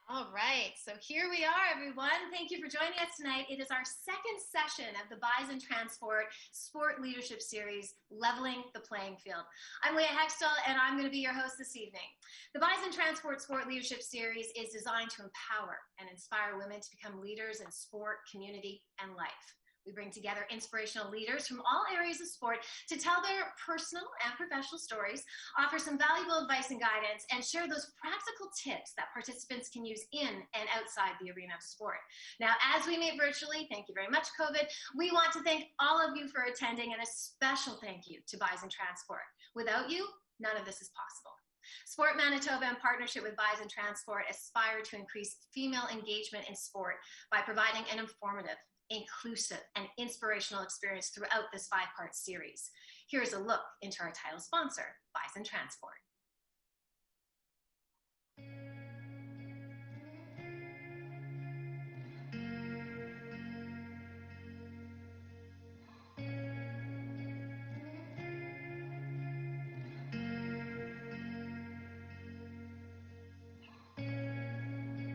All right, so here we are, everyone. Thank you for joining us tonight. It is our second session of the Bison Transport Sport Leadership Series, Leveling the Playing Field. I'm Leah Hextall, and I'm going to be your host this evening. The Bison Transport Sport Leadership Series is designed to empower and inspire women to become leaders in sport, community, and life. We bring together inspirational leaders from all areas of sport to tell their personal and professional stories, offer some valuable advice and guidance, and share those practical tips that participants can use in and outside the arena of sport. Now, as we meet virtually, thank you very much, COVID, we want to thank all of you for attending, and a special thank you to Bison Transport. Without you, none of this is possible. Sport Manitoba, in partnership with Bison Transport, aspire to increase female engagement in sport by providing an informative, inclusive, and inspirational experience throughout this 5-part series. Here's a look into our title sponsor, Bison Transport.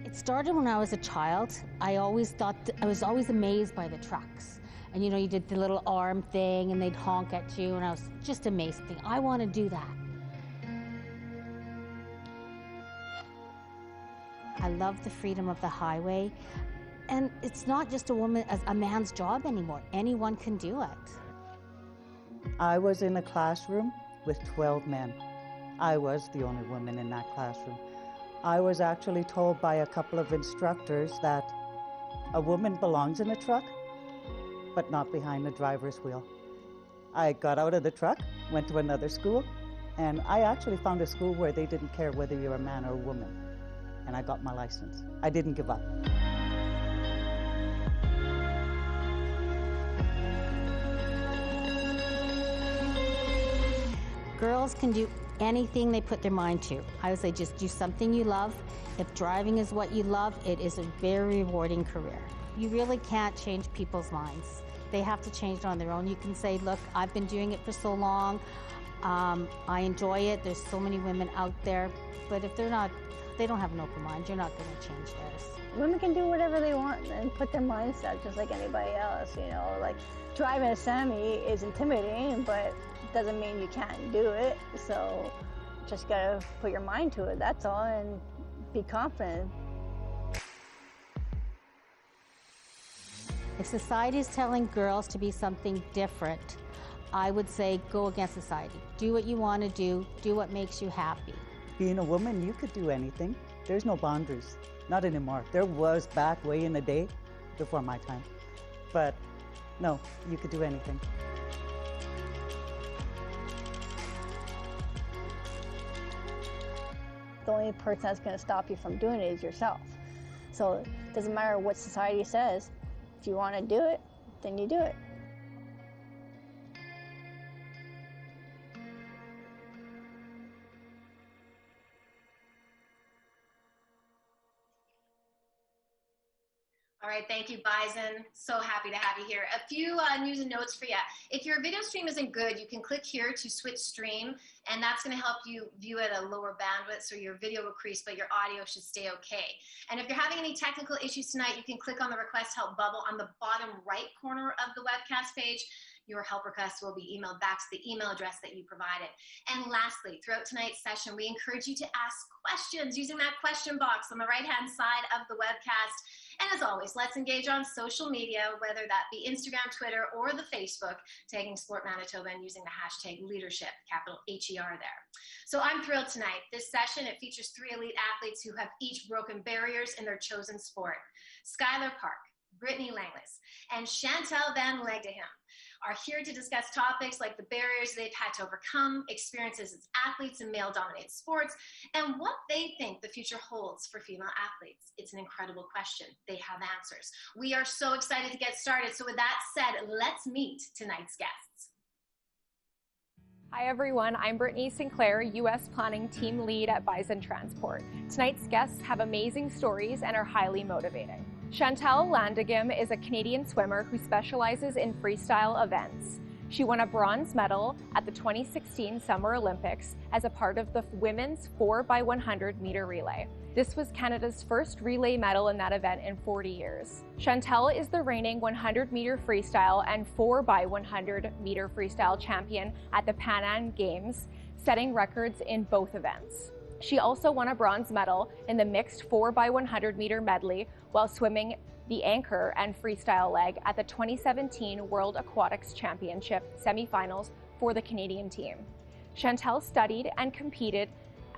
It started when I was a child. I was always amazed by the trucks. And you did the little arm thing and they'd honk at you, and I was just amazed. Thinking, I want to do that. I love the freedom of the highway. And it's not just a man's job anymore. Anyone can do it. I was in a classroom with 12 men. I was the only woman in that classroom. I was actually told by a couple of instructors that a woman belongs in a truck, but not behind the driver's wheel. I got out of the truck, went to another school, and I actually found a school where they didn't care whether you're a man or a woman. And I got my license. I didn't give up. Girls can do anything they put their mind to. I would say just do something you love. If driving is what you love, it is a very rewarding career. You really can't change people's minds. They have to change it on their own. You can say, look, I've been doing it for so long. I enjoy it. There's so many women out there. But if they don't have an open mind, you're not going to change theirs. Women can do whatever they want and put their mindset just like anybody else, Like driving a semi is intimidating, but doesn't mean you can't do it. So just gotta put your mind to it, that's all, and be confident. If society is telling girls to be something different, I would say go against society. Do what you want to do what makes you happy. Being a woman, you could do anything. There's no boundaries, not anymore. There was back way in the day, before my time. But no, you could do anything. The only person that's going to stop you from doing it is yourself. So it doesn't matter what society says. If you want to do it, then you do it. All right, thank you, Bison. So happy to have you here. A few news and notes for you. If your video stream isn't good, you can click here to switch stream, and that's going to help you view at a lower bandwidth, so your video will increase, but your audio should stay okay. And if you're having any technical issues tonight, you can click on the request help bubble on the bottom right corner of the webcast page. Your help request will be emailed back to the email address that you provided. And lastly, throughout tonight's session, we encourage you to ask questions using that question box on the right-hand side of the webcast. And as always, let's engage on social media, whether that be Instagram, Twitter, or the Facebook, tagging Sport Manitoba and using the hashtag LeadHERship, capital HER there. So I'm thrilled tonight. This session, it features 3 elite athletes who have each broken barriers in their chosen sport. Skylar Park, Brittany Langley, and Chantel Van Legdeham are here to discuss topics like the barriers they've had to overcome, experiences as athletes in male-dominated sports, and what they think the future holds for female athletes. It's an incredible question. They have answers. We are so excited to get started. So with that said, let's meet tonight's guests. Hi everyone, I'm Brittany Sinclair, U.S. Planning Team Lead at Bison Transport. Tonight's guests have amazing stories and are highly motivating. Chantel Landeghem is a Canadian swimmer who specializes in freestyle events. She won a bronze medal at the 2016 Summer Olympics as a part of the women's 4x100 meter relay. This was Canada's first relay medal in that event in 40 years. Chantal is the reigning 100 meter freestyle and 4x100 meter freestyle champion at the Pan Am Games, setting records in both events. She also won a bronze medal in the mixed 4x100 meter medley while swimming the anchor and freestyle leg at the 2017 World Aquatics Championship semifinals for the Canadian team. Chantal studied and competed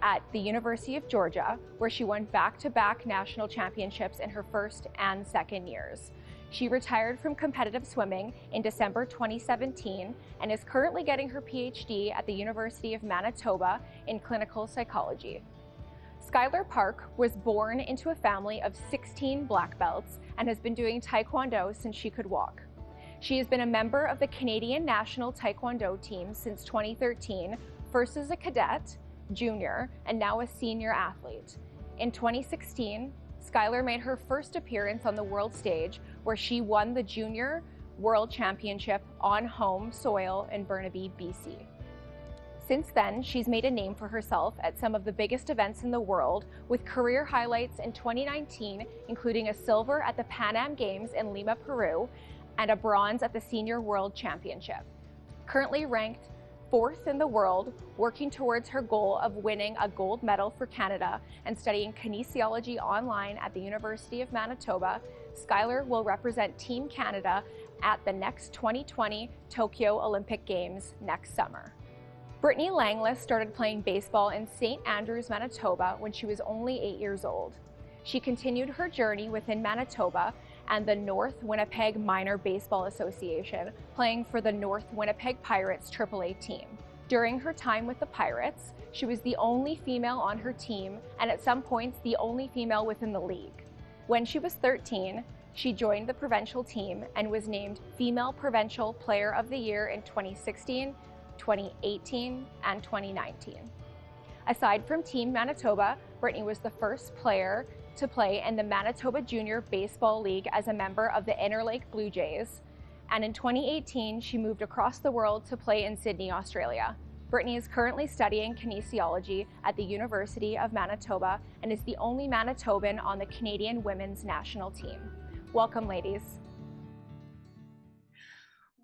at the University of Georgia, where she won back-to-back national championships in her first and second years. She retired from competitive swimming in December 2017 and is currently getting her PhD at the University of Manitoba in clinical psychology. Skylar Park was born into a family of 16 black belts and has been doing Taekwondo since she could walk. She has been a member of the Canadian national Taekwondo team since 2013, first as a cadet, junior, and now a senior athlete. In 2016, Skylar made her first appearance on the world stage, where she won the Junior World Championship on home soil in Burnaby, BC. Since then, she's made a name for herself at some of the biggest events in the world, with career highlights in 2019, including a silver at the Pan Am Games in Lima, Peru, and a bronze at the Senior World Championship. Currently ranked 4th in the world, working towards her goal of winning a gold medal for Canada and studying kinesiology online at the University of Manitoba, Skylar will represent Team Canada at the next 2020 Tokyo Olympic Games next summer. Brittany Langley started playing baseball in St. Andrews, Manitoba when she was only 8 years old. She continued her journey within Manitoba and the North Winnipeg Minor Baseball Association, playing for the North Winnipeg Pirates AAA team. During her time with the Pirates, she was the only female on her team and at some points the only female within the league. When she was 13, she joined the provincial team and was named Female Provincial Player of the Year in 2016, 2018, and 2019. Aside from Team Manitoba, Brittany was the first player to play in the Manitoba Junior Baseball League as a member of the Interlake Blue Jays, and in 2018 she moved across the world to play in Sydney, Australia. Brittany is currently studying kinesiology at the University of Manitoba and is the only Manitoban on the Canadian women's national team. Welcome, ladies.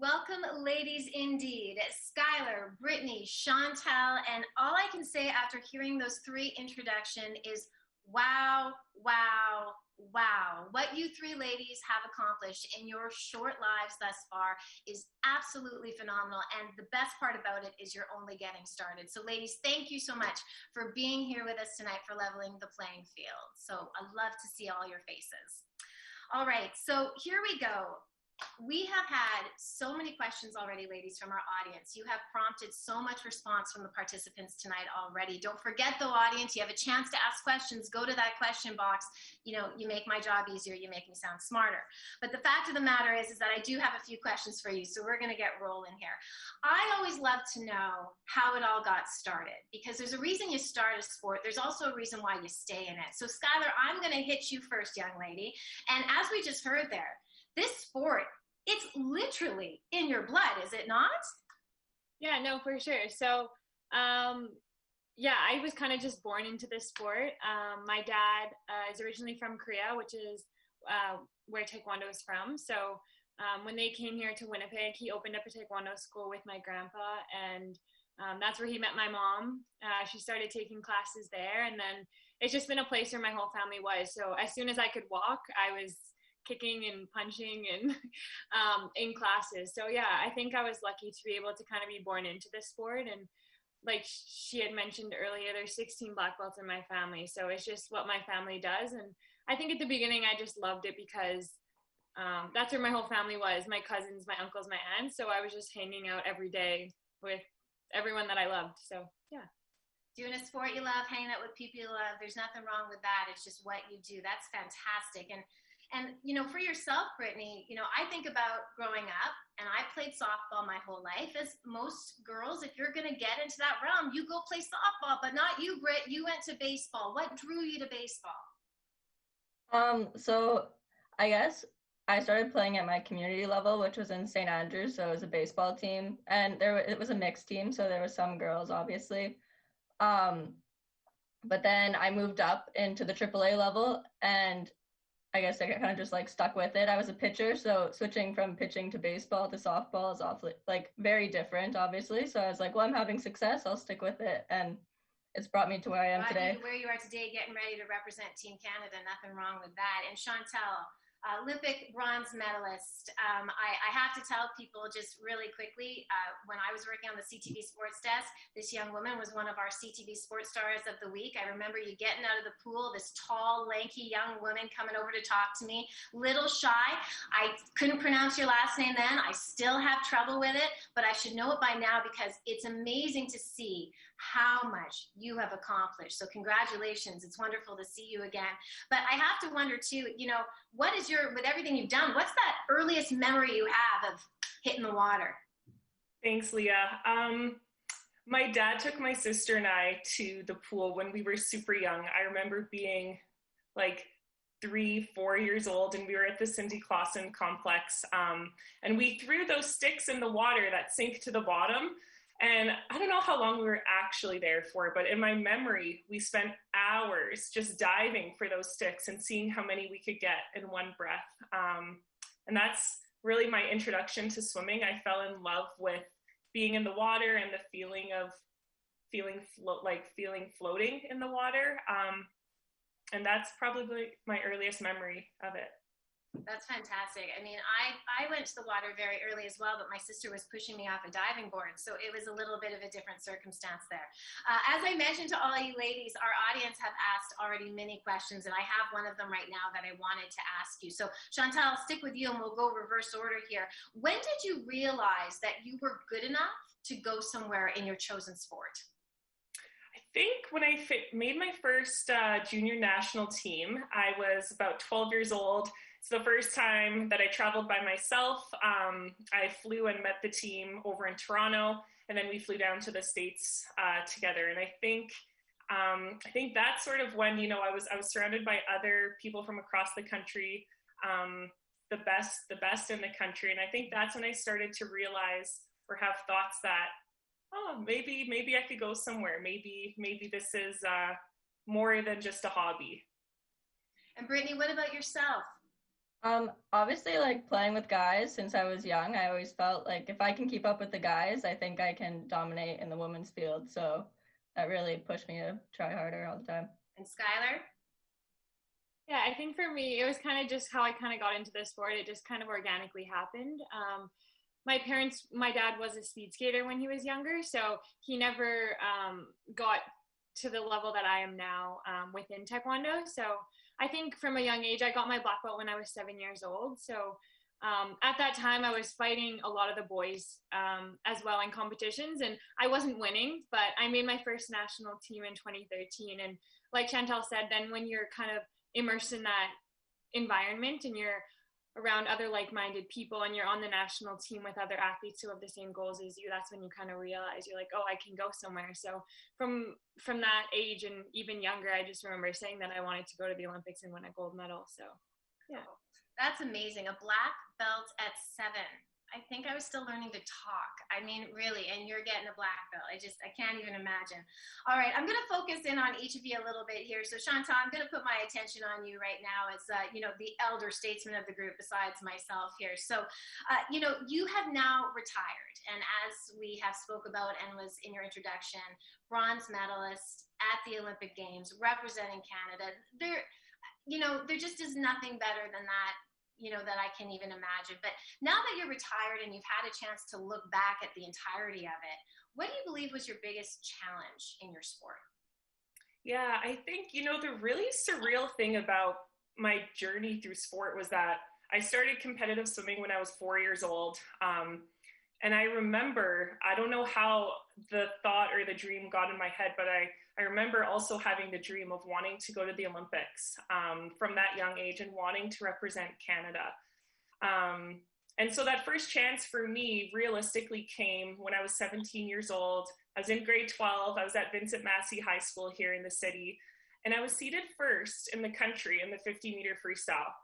Welcome, ladies, indeed. Skylar, Brittany, Chantal, and all I can say after hearing those three introductions is wow, wow, wow. What you three ladies have accomplished in your short lives thus far is absolutely phenomenal. And the best part about it is you're only getting started. So ladies, thank you so much for being here with us tonight for leveling the playing field. So I love to see all your faces. All right, so here we go. We have had so many questions already, ladies, from our audience. You have prompted so much response from the participants tonight already. Don't forget, though, audience, you have a chance to ask questions. Go to that question box. You know, you make my job easier. You make me sound smarter. But the fact of the matter is that I do have a few questions for you, so we're going to get rolling here. I always love to know how it all got started, because there's a reason you start a sport. There's also a reason why you stay in it. So, Skylar, I'm going to hit you first, young lady. And as we just heard there, this sport, it's literally in your blood, is it not? Yeah, no, for sure. So, yeah, I was kind of just born into this sport. My dad is originally from Korea, which is where Taekwondo is from. So when they came here to Winnipeg, he opened up a Taekwondo school with my grandpa, and that's where he met my mom. She started taking classes there, and then it's just been a place where my whole family was. So as soon as I could walk, I was kicking and punching and in classes. So yeah, I think I was lucky to be able to kind of be born into this sport. And like she had mentioned earlier, there's 16 black belts in my family. So it's just what my family does. And I think at the beginning, I just loved it because that's where my whole family was, my cousins, my uncles, my aunts. So I was just hanging out every day with everyone that I loved. So yeah. Doing a sport you love, hanging out with people you love, there's nothing wrong with that. It's just what you do. That's fantastic. And, you know, for yourself, Brittany, you know, I think about growing up, and I played softball my whole life. As most girls, if you're going to get into that realm, you go play softball, but not you, Britt. You went to baseball. What drew you to baseball? So I guess I started playing at my community level, which was in St. Andrews, so it was a baseball team, and it was a mixed team, so there were some girls, obviously. But then I moved up into the AAA level, and I guess I kind of just like stuck with it. I was a pitcher, so switching from pitching to baseball to softball is awfully like very different, obviously. So I was like, well, I'm having success, I'll stick with it, and it's brought me to where I am today. Where you are today, getting ready to represent Team Canada, nothing wrong with that. And Chantal, Olympic bronze medalist. I have to tell people just really quickly, when I was working on the CTV sports desk, this young woman was one of our CTV sports stars of the week. I remember you getting out of the pool, this tall, lanky young woman coming over to talk to me, little shy. I couldn't pronounce your last name then. I still have trouble with it, but I should know it by now because it's amazing to see how much you have accomplished. So congratulations. It's wonderful to see you again. But I have to wonder too, what is with everything you've done, what's that earliest memory you have of hitting the water? Thanks, Leah. My dad took my sister and I to the pool when we were super young. I remember being like 3-4 years old, and we were at the Cindy Clausen complex, and we threw those sticks in the water that sink to the bottom. And I don't know how long we were actually there for, but in my memory, we spent hours just diving for those sticks and seeing how many we could get in one breath. And that's really my introduction to swimming. I fell in love with being in the water and the feeling of feeling floating in the water. And that's probably my earliest memory of it. That's fantastic. I mean, I went to the water very early as well, but my sister was pushing me off a diving board, so it was a little bit of a different circumstance there. As I mentioned to all you ladies, our audience have asked already many questions, and I have one of them right now that I wanted to ask you. So Chantal, I'll stick with you and we'll go reverse order here. When did you realize that you were good enough to go somewhere in your chosen sport? I think when I made my first junior national team, I was about 12 years old. It's the first time that I traveled by myself. I flew and met the team over in Toronto, and then we flew down to the States together. And I think that's sort of when, I was surrounded by other people from across the country, the best in the country. And I think that's when I started to realize or have thoughts that, maybe I could go somewhere. Maybe this is more than just a hobby. And Brittany, what about yourself? Obviously, like playing with guys since I was young, I always felt like if I can keep up with the guys, I think I can dominate in the women's field. So that really pushed me to try harder all the time. And Skylar? Yeah, I think for me, it was kind of just how I kind of got into the sport. It just kind of organically happened. My dad was a speed skater when he was younger, so he never got to the level that I am now within Taekwondo. So I think from a young age, I got my black belt when I was 7 years old. So at that time, I was fighting a lot of the boys as well in competitions, and I wasn't winning, but I made my first national team in 2013. And like Chantal said, then when you're kind of immersed in that environment and you're around other like-minded people and you're on the national team with other athletes who have the same goals as you, that's when you kind of realize you're like, oh, I can go somewhere. So from that age and even younger, I just remember saying that I wanted to go to the Olympics and win a gold medal. So yeah. That's amazing. A black belt at 7. I think I was still learning to talk. I mean, really, and you're getting a black belt. I can't even imagine. All right, I'm going to focus in on each of you a little bit here. So Chantal, I'm going to put my attention on you right now as, the elder statesman of the group besides myself here. So, you have now retired. And as we have spoke about and was in your introduction, bronze medalist at the Olympic Games, representing Canada. There just is nothing better than that, that I can even imagine. But now that you're retired and you've had a chance to look back at the entirety of it, what do you believe was your biggest challenge in your sport? Yeah, I think, the really surreal thing about my journey through sport was that I started competitive swimming when I was 4 years old. And I remember, I don't know how the thought or the dream got in my head, but I remember also having the dream of wanting to go to the Olympics from that young age and wanting to represent Canada. And so that first chance for me realistically came when I was 17 years old. I was in grade 12. I was at Vincent Massey High School here in the city. And I was seated first in the country in the 50-meter freestyle.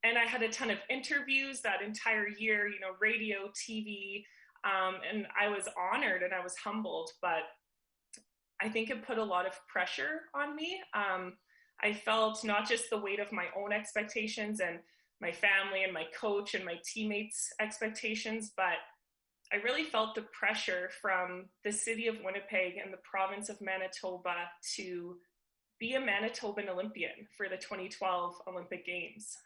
And I had a ton of interviews that entire year, you know, radio, TV, and I was honored and I was humbled, but I think it put a lot of pressure on me. I felt not just the weight of my own expectations and my family and my coach and my teammates' expectations, but I really felt the pressure from the city of Winnipeg and the province of Manitoba to be a Manitoban Olympian for the 2012 Olympic Games.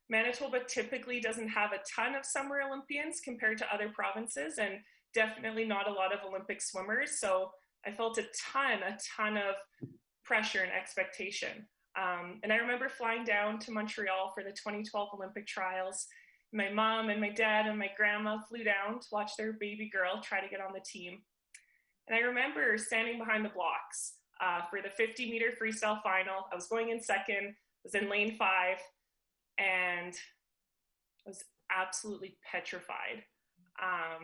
Manitoba typically doesn't have a ton of summer Olympians compared to other provinces, and definitely not a lot of Olympic swimmers. So I felt a ton of pressure and expectation. And I remember flying down to Montreal for the 2012 Olympic trials. My mom and my dad and my grandma flew down to watch their baby girl try to get on the team. And I remember standing behind the blocks for the 50-meter freestyle final. I was going in second, was in lane 5, and I was absolutely petrified. I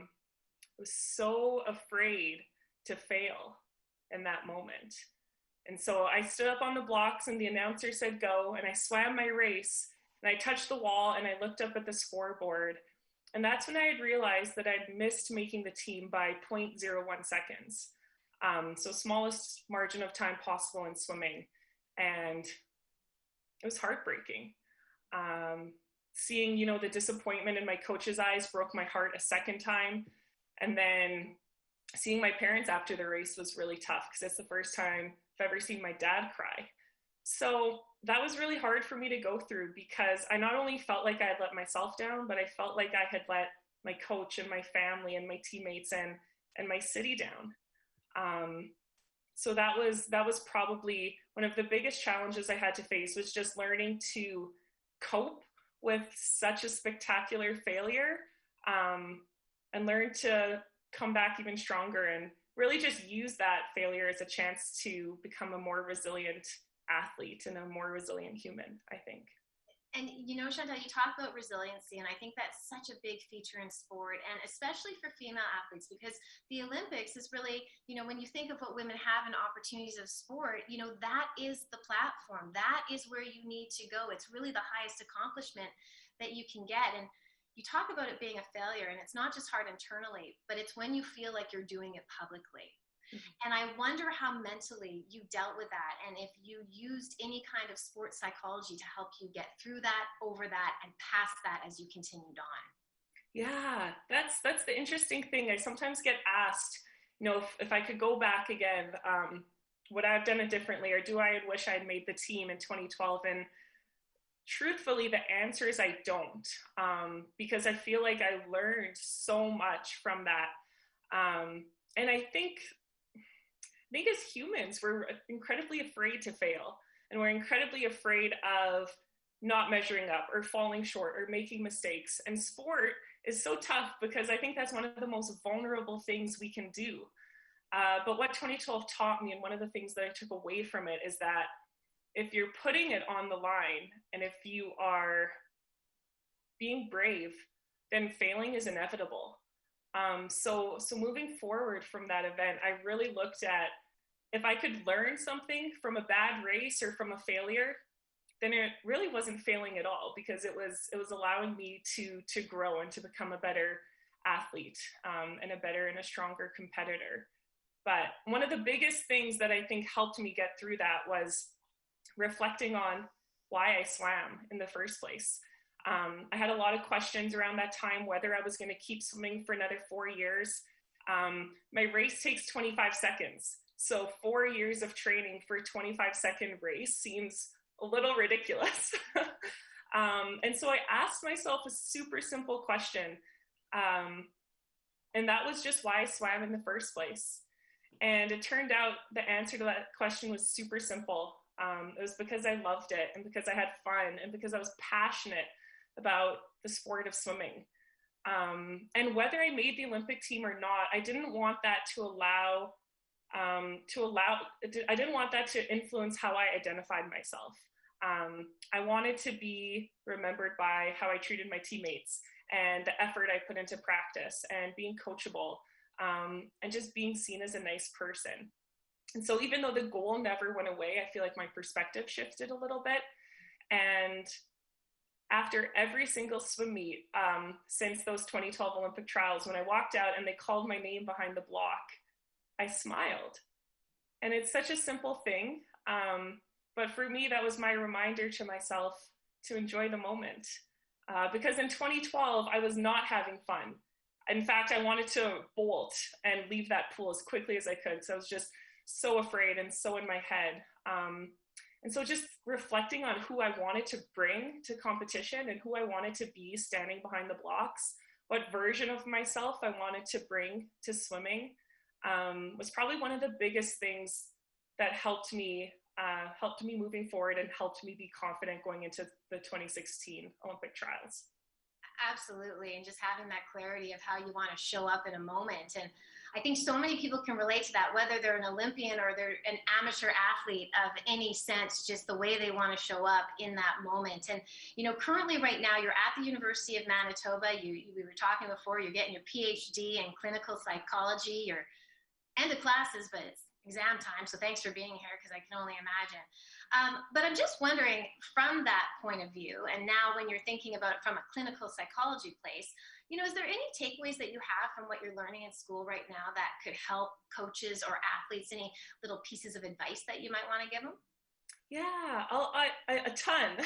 was so afraid to fail in that moment. And so I stood up on the blocks and the announcer said go, and I swam my race and I touched the wall and I looked up at the scoreboard. And that's when I had realized that I'd missed making the team by 0.01 seconds. So smallest margin of time possible in swimming. And it was heartbreaking. Seeing, you know, the disappointment in my coach's eyes broke my heart a second time. And then seeing my parents after the race was really tough because it's the first time I've ever seen my dad cry. So that was really hard for me to go through because I not only felt like I had let myself down, but I felt like I had let my coach and my family and my teammates and my city down. So that was probably one of the biggest challenges I had to face, was just learning to cope with such a spectacular failure, and learn to come back even stronger and really just use that failure as a chance to become a more resilient athlete and a more resilient human, I think. And, you know, Chantal, you talk about resiliency, and I think that's such a big feature in sport, and especially for female athletes, because the Olympics is really, you know, when you think of what women have in opportunities of sport, you know, that is the platform. That is where you need to go. It's really the highest accomplishment that you can get. And you talk about it being a failure, and it's not just hard internally, but it's when you feel like you're doing it publicly. And I wonder how mentally you dealt with that, and if you used any kind of sports psychology to help you get through that, over that, and past that as you continued on. Yeah, that's the interesting thing. I sometimes get asked, you know, if I could go back again, would I have done it differently, or do I wish I'd made the team in 2012? And truthfully, the answer is I don't, because I feel like I learned so much from that. And I think as humans, we're incredibly afraid to fail, and we're incredibly afraid of not measuring up or falling short or making mistakes. And sport is so tough because I think that's one of the most vulnerable things we can do. But what 2012 taught me, and one of the things that I took away from it, is that if you're putting it on the line and if you are being brave, then failing is inevitable. So moving forward from that event, I really looked at, if I could learn something from a bad race or from a failure, then it really wasn't failing at all, because it was allowing me to grow and to become a better athlete, and a better and a stronger competitor. But one of the biggest things that I think helped me get through that was reflecting on why I swam in the first place. I had a lot of questions around that time, whether I was going to keep swimming for another 4 years. My race takes 25 seconds. So 4 years of training for a 25-second race seems a little ridiculous. And so I asked myself a super simple question. And that was just why I swam in the first place. And it turned out the answer to that question was super simple. It was because I loved it, and because I had fun, and because I was passionate about the sport of swimming. And whether I made the Olympic team or not, I didn't want that I didn't want that to influence how I identified myself. I wanted to be remembered by how I treated my teammates and the effort I put into practice and being coachable, and just being seen as a nice person. And so even though the goal never went away, I feel like my perspective shifted a little bit. And after every single swim meet since those 2012 Olympic trials, when I walked out and they called my name behind the block, I smiled. And it's such a simple thing. But for me, that was my reminder to myself to enjoy the moment. Because in 2012, I was not having fun. In fact, I wanted to bolt and leave that pool as quickly as I could. So I was just so afraid and so in my head. And so just reflecting on who I wanted to bring to competition and who I wanted to be standing behind the blocks, what version of myself I wanted to bring to swimming, was probably one of the biggest things that helped me moving forward and helped me be confident going into the 2016 Olympic trials. Absolutely. And just having that clarity of how you want to show up in a moment. And I think so many people can relate to that, whether they're an Olympian or they're an amateur athlete of any sense, just the way they want to show up in that moment. And, you know, currently right now you're at the University of Manitoba. We were talking before, you're getting your PhD in clinical psychology. You're end of classes, but it's exam time. So thanks for being here, because I can only imagine. But I'm just wondering, from that point of view, and now when you're thinking about it from a clinical psychology place, you know, is there any takeaways that you have from what you're learning in school right now that could help coaches or athletes? Any little pieces of advice that you might want to give them? Yeah, a ton.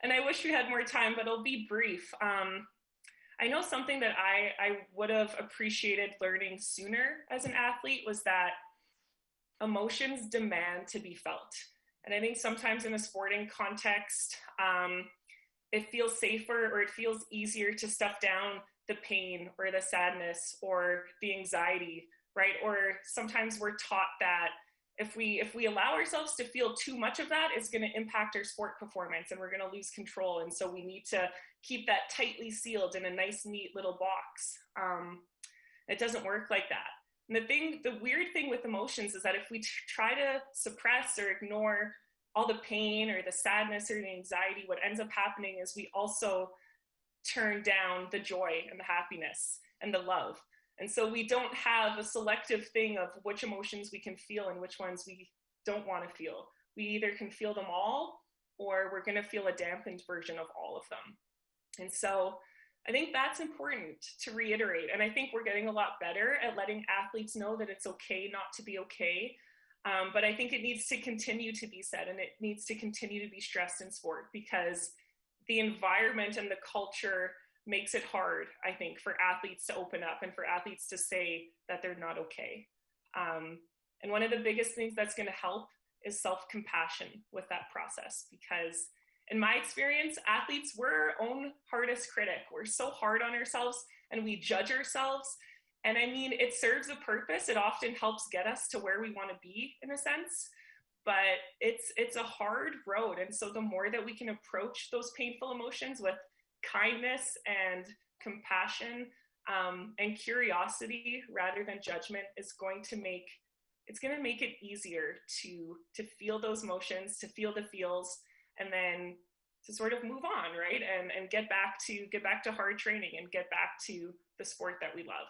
And I wish we had more time, but it'll be brief. I know something that I would have appreciated learning sooner as an athlete was that emotions demand to be felt. And I think sometimes in a sporting context, it feels safer or it feels easier to stuff down the pain or the sadness or the anxiety, right? Or sometimes we're taught that if we allow ourselves to feel too much of that, it's going to impact our sport performance and we're going to lose control. And so we need to keep that tightly sealed in a nice, neat little box. It doesn't work like that. And the weird thing with emotions is that if we try to suppress or ignore all the pain or the sadness or the anxiety, what ends up happening is we also turn down the joy and the happiness and the love. And so we don't have a selective thing of which emotions we can feel and which ones we don't want to feel. We either can feel them all, or we're going to feel a dampened version of all of them. And so I think that's important to reiterate. And I think we're getting a lot better at letting athletes know that it's okay not to be okay. But I think it needs to continue to be said, and it needs to continue to be stressed in sport, because the environment and the culture makes it hard, I think, for athletes to open up and for athletes to say that they're not okay. And one of the biggest things that's going to help is self-compassion with that process, because in my experience, athletes, we're our own hardest critic. We're so hard on ourselves and we judge ourselves. And I mean, it serves a purpose. It often helps get us to where we want to be, in a sense, but it's a hard road. And so the more that we can approach those painful emotions with kindness and compassion and curiosity rather than judgment, is going to make it easier to feel those emotions, to feel the feels, and then to sort of move on, right? And get back to hard training and get back to the sport that we love.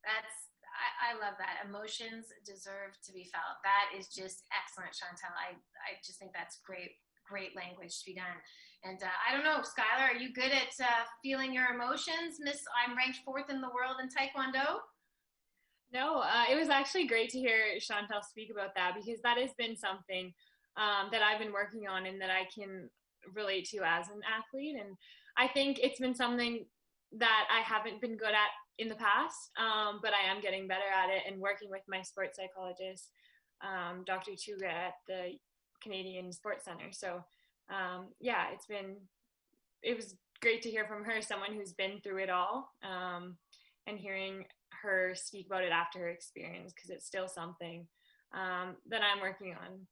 I love that. Emotions deserve to be felt. That is just excellent, Chantal. I just think that's great language to be done. And I don't know, Skylar, are you good at feeling your emotions? I'm ranked 4th in the world in Taekwondo. No, it was actually great to hear Chantal speak about that, because that has been something that I've been working on and that I can relate to as an athlete. And I think it's been something that I haven't been good at in the past, but I am getting better at it, and working with my sports psychologist, Dr. Chuga at the Canadian Sports Center. So yeah, it was great to hear from her, someone who's been through it all, and hearing her speak about it after her experience, because it's still something that I'm working on.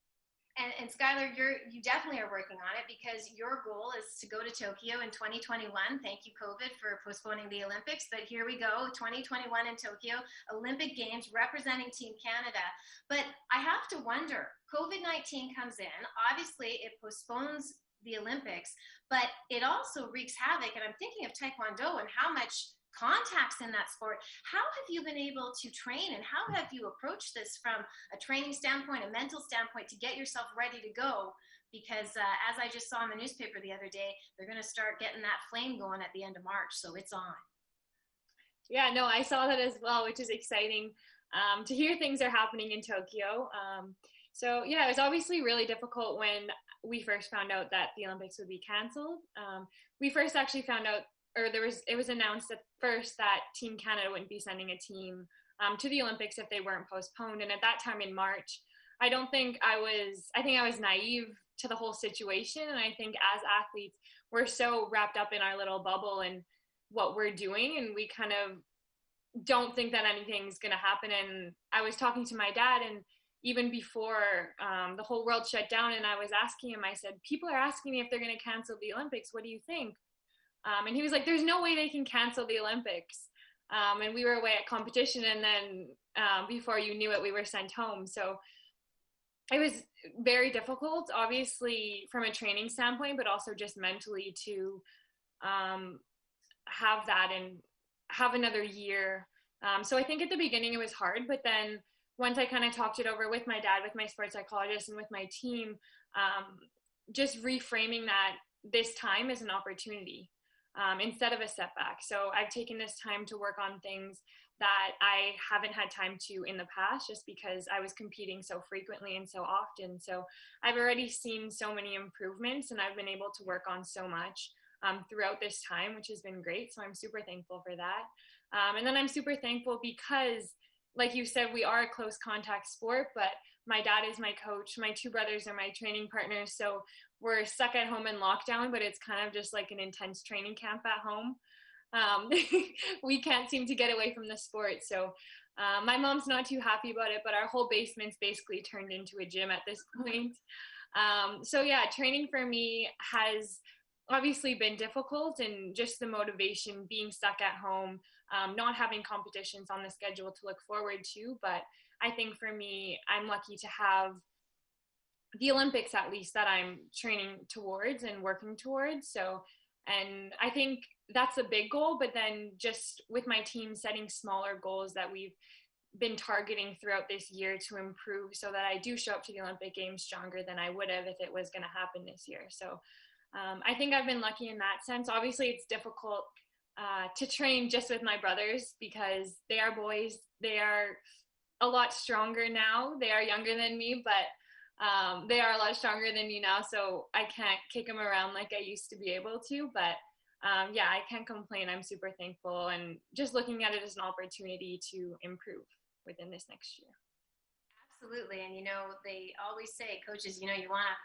And Skylar, you definitely are working on it, because your goal is to go to Tokyo in 2021. Thank you, COVID, for postponing the Olympics. But here we go, 2021 in Tokyo, Olympic Games representing Team Canada. But I have to wonder, COVID-19 comes in. Obviously, it postpones the Olympics, but it also wreaks havoc. And I'm thinking of Taekwondo and how much contacts in that sport. How have you been able to train, and how have you approached this from a training standpoint, a mental standpoint, to get yourself ready to go because as I just saw in the newspaper the other day, they're going to start getting that flame going at the end of March. So it's on. Yeah, no, I saw that as well, which is exciting to hear things are happening in Tokyo. So yeah, it was obviously really difficult when we first found out that the Olympics would be canceled. We first actually found out, or it was announced at first that Team Canada wouldn't be sending a team to the Olympics if they weren't postponed. And at that time in March, I think I was naive to the whole situation. And I think as athletes, we're so wrapped up in our little bubble and what we're doing, and we kind of don't think that anything's going to happen. And I was talking to my dad, and even before the whole world shut down, and I was asking him, I said, people are asking me if they're going to cancel the Olympics. What do you think? And he was like, there's no way they can cancel the Olympics. And we were away at competition, and then before you knew it, we were sent home. So it was very difficult, obviously from a training standpoint, but also just mentally to have that and have another year. So I think at the beginning it was hard, but then once I kind of talked it over with my dad, with my sports psychologist, and with my team, just reframing that this time is an opportunity instead of a setback. So I've taken this time to work on things that I haven't had time to in the past, just because I was competing so frequently and so often. So I've already seen so many improvements, and I've been able to work on so much throughout this time, which has been great. So I'm super thankful for that. And then I'm super thankful because, like you said, we are a close contact sport, but my dad is my coach. My two brothers are my training partners. So we're stuck at home in lockdown, but it's kind of just like an intense training camp at home. We can't seem to get away from the sport. So my mom's not too happy about it, but our whole basement's basically turned into a gym at this point. So yeah, training for me has obviously been difficult, and just the motivation being stuck at home, not having competitions on the schedule to look forward to. But I think for me, I'm lucky to have the Olympics at least that I'm training towards and working towards. So, and I think that's a big goal, but then just with my team setting smaller goals that we've been targeting throughout this year to improve, so that I do show up to the Olympic Games stronger than I would have if it was going to happen this year. So I think I've been lucky in that sense. Obviously, it's difficult to train just with my brothers because they are boys. They are a lot stronger now. They are younger than me, but they are a lot stronger than me now. So I can't kick them around like I used to be able to. But yeah, I can't complain. I'm super thankful, and just looking at it as an opportunity to improve within this next year. Absolutely. And, they always say, coaches, you want to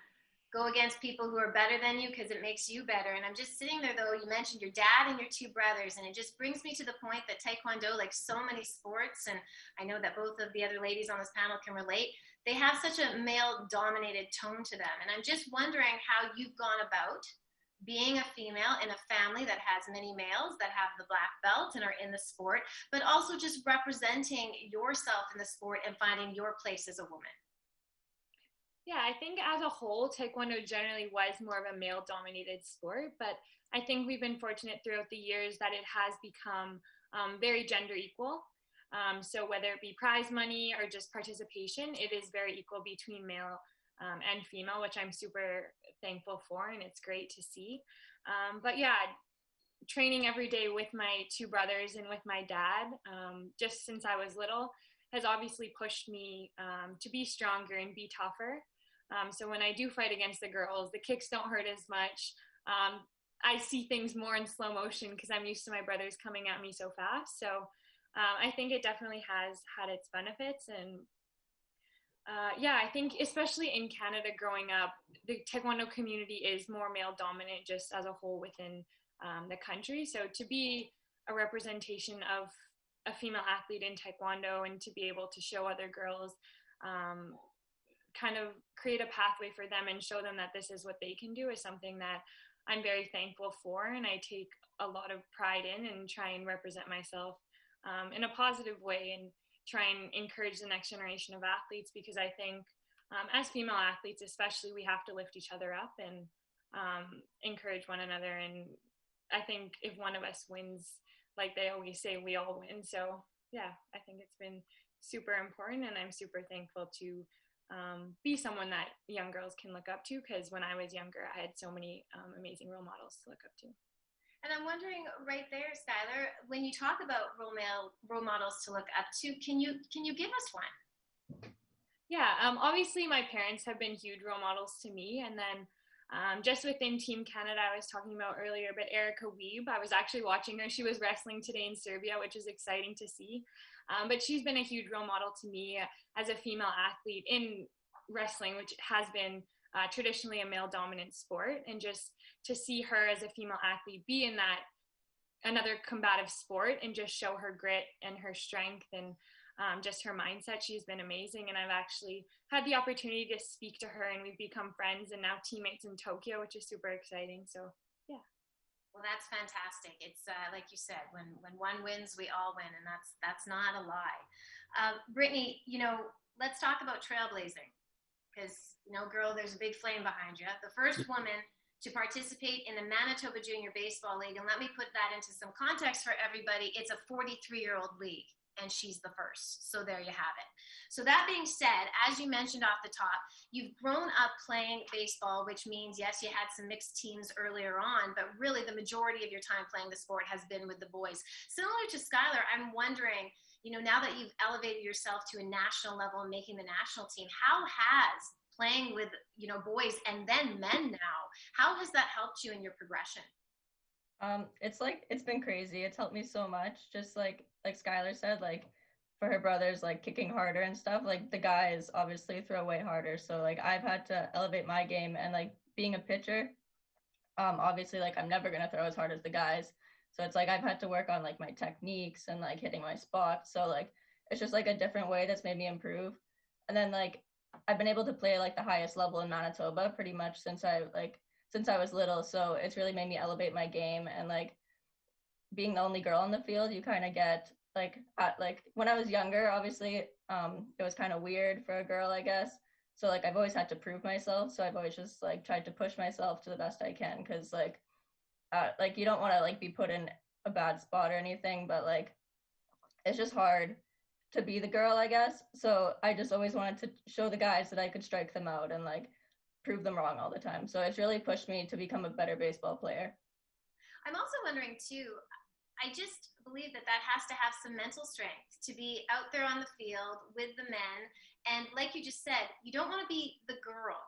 go against people who are better than you because it makes you better. And I'm just sitting there, though, you mentioned your dad and your two brothers, and it just brings me to the point that Taekwondo, like so many sports, and I know that both of the other ladies on this panel can relate, they have such a male-dominated tone to them. And I'm just wondering how you've gone about being a female in a family that has many males that have the black belt and are in the sport, but also just representing yourself in the sport and finding your place as a woman. Yeah, I think as a whole, Taekwondo generally was more of a male-dominated sport, but I think we've been fortunate throughout the years that it has become very gender equal. So whether it be prize money or just participation, it is very equal between male and female, which I'm super thankful for, and it's great to see. But yeah, training every day with my two brothers and with my dad, just since I was little, has obviously pushed me to be stronger and be tougher. So when I do fight against the girls, the kicks don't hurt as much. I see things more in slow motion because I'm used to my brothers coming at me so fast. So I think it definitely has had its benefits. And yeah, I think especially in Canada growing up, the Taekwondo community is more male dominant just as a whole within the country. So to be a representation of a female athlete in Taekwondo and to be able to show other girls, kind of create a pathway for them and show them that this is what they can do is something that I'm very thankful for, and I take a lot of pride in and try and represent myself in a positive way and try and encourage the next generation of athletes, because I think as female athletes especially, we have to lift each other up and encourage one another. And I think if one of us wins, like they always say, we all win. So yeah, I think it's been super important, and I'm super thankful to be someone that young girls can look up to, because when I was younger, I had so many amazing role models to look up to. And I'm wondering right there, Skylar, when you talk about role models to look up to, can you give us one? Yeah, obviously my parents have been huge role models to me, and then just within Team Canada, I was talking about earlier, but Erica Wiebe, I was actually watching her. She was wrestling today in Serbia, which is exciting to see. But she's been a huge role model to me as a female athlete in wrestling, which has been traditionally a male-dominant sport. And just to see her as a female athlete be in that another combative sport and just show her grit and her strength and just her mindset, she's been amazing. And I've actually had the opportunity to speak to her, and we've become friends and now teammates in Tokyo, which is super exciting. So yeah. Well, that's fantastic. It's like you said, when one wins, we all win, and that's not a lie. Brittany, let's talk about trailblazing, because girl, there's a big flame behind you. The first woman to participate in the Manitoba Junior Baseball League, and let me put that into some context for everybody. It's a 43-year-old league, and she's the first. So there you have it. So that being said, as you mentioned off the top, you've grown up playing baseball, which means, yes, you had some mixed teams earlier on, but really the majority of your time playing the sport has been with the boys. Similar to Skylar, I'm wondering, now that you've elevated yourself to a national level and making the national team, how has playing with, boys and then men now, how has that helped you in your progression? It's been crazy. It's helped me so much. Just like Skylar said, like for her brothers, like kicking harder and stuff, like the guys obviously throw way harder. So like I've had to elevate my game, and like being a pitcher, obviously like I'm never gonna throw as hard as the guys. So it's like I've had to work on like my techniques and like hitting my spots. So like it's just like a different way that's made me improve. And then like I've been able to play like the highest level in Manitoba pretty much since I was little. So it's really made me elevate my game. And like being the only girl on the field, you kind of get like when I was younger, obviously it was kind of weird for a girl, I guess. So like I've always had to prove myself. So I've always just like tried to push myself to the best I can, because like you don't want to like be put in a bad spot or anything, but like it's just hard to be the girl, I guess. So I just always wanted to show the guys that I could strike them out and like prove them wrong all the time. So it's really pushed me to become a better baseball player. I'm also wondering too, I just believe that has to have some mental strength to be out there on the field with the men. And like you just said, you don't want to be the girl.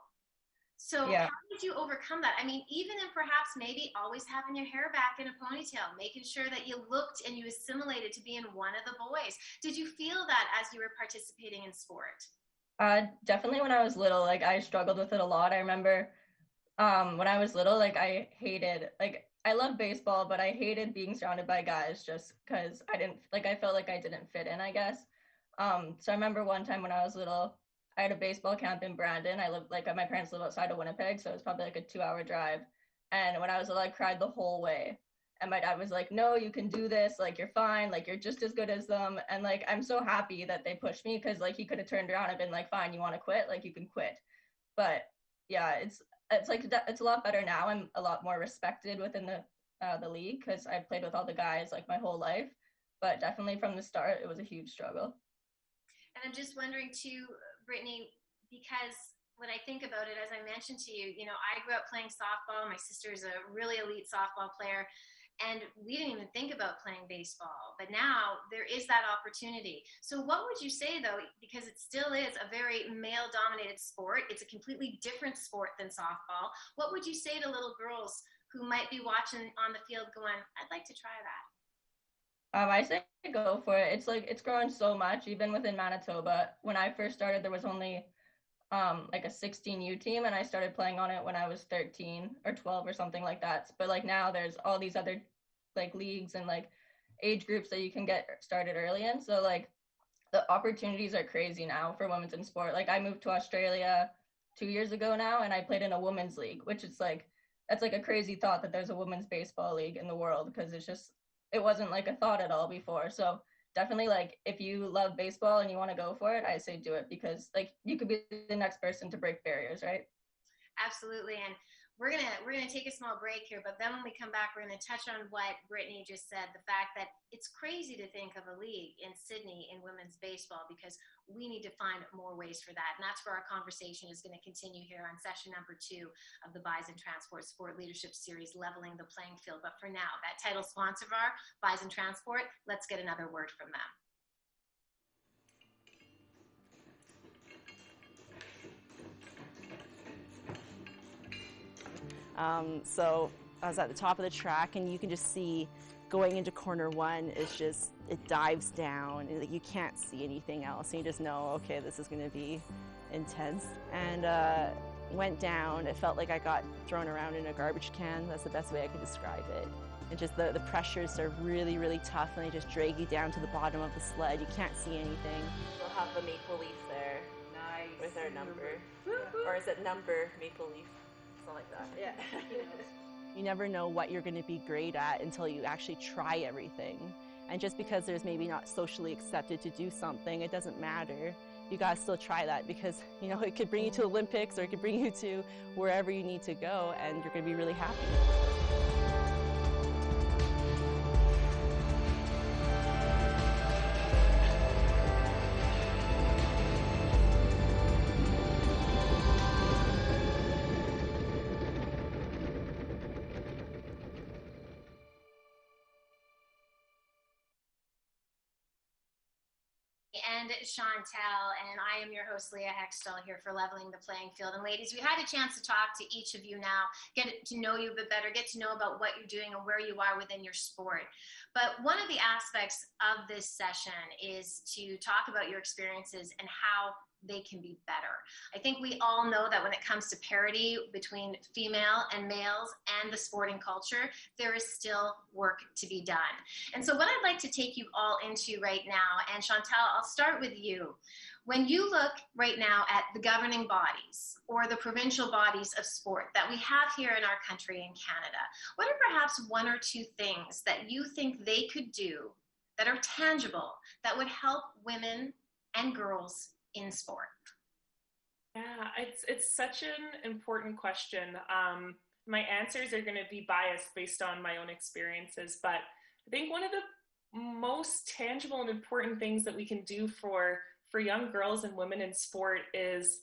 So yeah. How did you overcome that? I mean, even in perhaps maybe always having your hair back in a ponytail, making sure that you looked and you assimilated to being one of the boys. Did you feel that as you were participating in sport? Definitely when I was little, like I struggled with it a lot. I remember when I was little, like I loved baseball, but I hated being surrounded by guys just because I felt like I didn't fit in, I guess. So I remember one time when I was little, I had a baseball camp in Brandon. My parents live outside of Winnipeg, so it was probably like a 2-hour drive. And when I was little, I cried the whole way. And my dad was like, no, you can do this. Like, you're fine. Like, you're just as good as them. And like, I'm so happy that they pushed me, because like he could have turned around and been like, fine, you want to quit? Like, you can quit. But yeah, it's a lot better now. I'm a lot more respected within the league, because I've played with all the guys like my whole life. But definitely from the start, it was a huge struggle. And I'm just wondering too, Brittany, because when I think about it, as I mentioned to you, I grew up playing softball. My sister is a really elite softball player, and we didn't even think about playing baseball. But now there is that opportunity. So what would you say, though, because it still is a very male-dominated sport, it's a completely different sport than softball. What would you say to little girls who might be watching on the field going, I'd like to try that? I say go for it. It's growing so much, even within Manitoba. When I first started, there was only like a 16U team, and I started playing on it when I was 13 or 12 or something like that. But like now there's all these other like leagues and like age groups that you can get started early in. So like the opportunities are crazy now for women's in sport. Like I moved to Australia 2 years ago now, and I played in a women's league, which is like, that's like a crazy thought that there's a women's baseball league in the world, because it wasn't like a thought at all before. So definitely, like, if you love baseball and you want to go for it, I say do it, because like you could be the next person to break barriers, right? Absolutely. And we're gonna take a small break here, but then when we come back, we're gonna touch on what Brittany just said, the fact that it's crazy to think of a league in Sydney in women's baseball, because we need to find more ways for that. And that's where our conversation is gonna continue here on session number 2 of the Bison Transport Sport Leadership Series, Leveling the Playing Field. But for now, that title sponsor of our Bison Transport, let's get another word from them. So I was at the top of the track, and you can just see going into corner 1, it's just, it dives down, and you can't see anything else, and you just know, okay, this is going to be intense. And went down. It felt like I got thrown around in a garbage can. That's the best way I can describe it. And just the pressures are really, really tough, and they just drag you down to the bottom of the sled. You can't see anything. We'll have the maple leaf there. Nice. With our number. Or is it number maple leaf? Something like that. Yeah. You never know what you're going to be great at until you actually try everything. And just because there's maybe not socially accepted to do something, it doesn't matter. You gotta still try that, because you know it could bring you to Olympics, or it could bring you to wherever you need to go, and you're gonna be really happy. And Chantal, and I am your host, Leah Hextall, here for Leveling the Playing Field. And ladies, we had a chance to talk to each of you now, get to know you a bit better, get to know about what you're doing and where you are within your sport. But one of the aspects of this session is to talk about your experiences and how they can be better. I think we all know that when it comes to parity between female and males and the sporting culture, there is still work to be done. And so what I'd like to take you all into right now, and Chantal, I'll start with you. When you look right now at the governing bodies or the provincial bodies of sport that we have here in our country in Canada, what are perhaps 1 or 2 things that you think they could do that are tangible that would help women and girls in sport? Yeah, it's such an important question. My answers are going to be biased based on my own experiences, but I think one of the most tangible and important things that we can do for young girls and women in sport is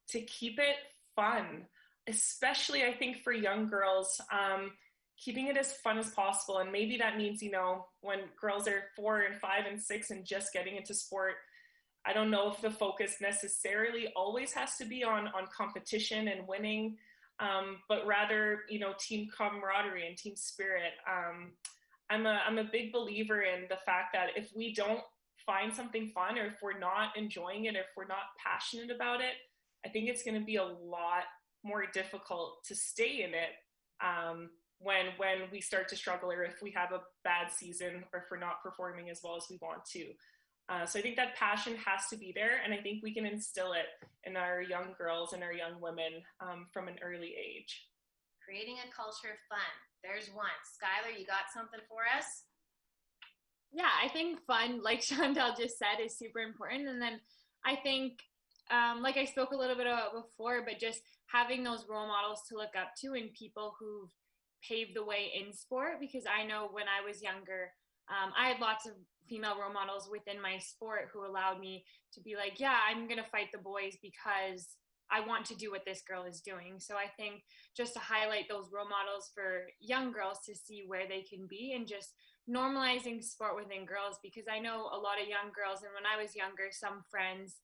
to keep it fun, especially I think for young girls, keeping it as fun as possible. And maybe that means, you know, when girls are 4 and 5 and 6 and just getting into sport, I don't know if the focus necessarily always has to be on competition and winning, but rather, you know, team camaraderie and team spirit. I'm a big believer in the fact that if we don't find something fun, or if we're not enjoying it, or if we're not passionate about it, I think it's going to be a lot more difficult to stay in it when we start to struggle, or if we have a bad season, or if we're not performing as well as we want to. So I think that passion has to be there, and I think we can instill it in our young girls and our young women from an early age. Creating a culture of fun. There's one. Skylar, you got something for us? Yeah, I think fun, like Chantal just said, is super important. And then I think, like I spoke a little bit about before, but just having those role models to look up to and people who've paved the way in sport, because I know when I was younger, I had lots of female role models within my sport who allowed me to be like, yeah, I'm going to fight the boys because I want to do what this girl is doing. So I think just to highlight those role models for young girls to see where they can be, and just normalizing sport within girls, because I know a lot of young girls, and when I was younger, some friends